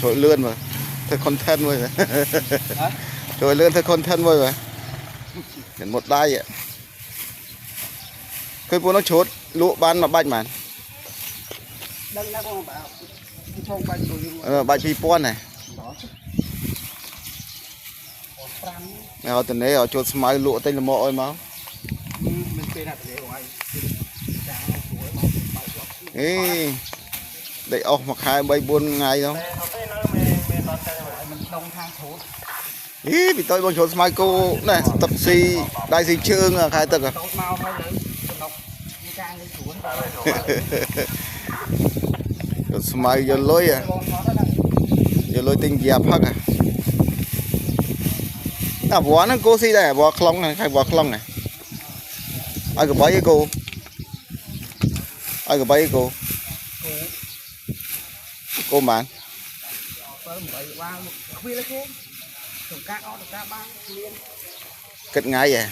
trội lươn mà thôi content rồi trội lươn thôi content rồi hiện một đai vậy cái bố nó chốt lụa ban mà bạch mà bạch pi pon này họ từ nãy họ chốt smile lụa tên là mọi máu ấy để ốc mặc hai bay buôn ngày không ý bị tôi bằng chốt smile cô này tập si đại si chương à khai tập à smile giờ lối tinh dẹp hắc à bó nó cô si đây bó klong này khai bó klong này ai có bấy cô ai có bấy cô bạn kết ngay vậy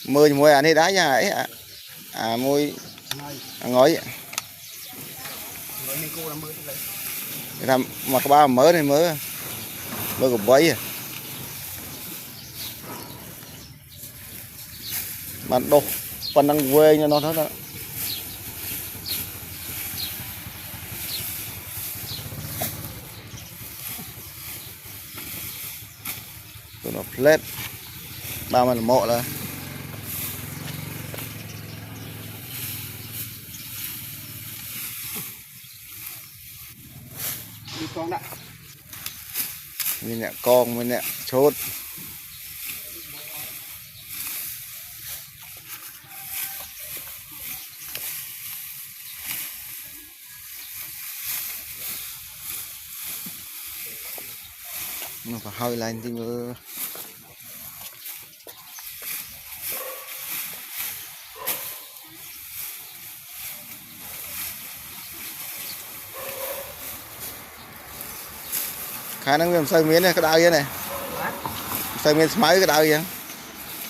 mười mùi anh đi đá nha ấy à mùi ngói làm mặc ba mớ này mớ của bấy bạn đục phần đang quê cho nó thôi tụi nó plate ba mình mộ là mình nè con mình nè chốt nó phải hơi lên thì mưa khả năng làm xây miếng này cái đau vậy này xây miếng máy cái đau vậy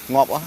ngọt quá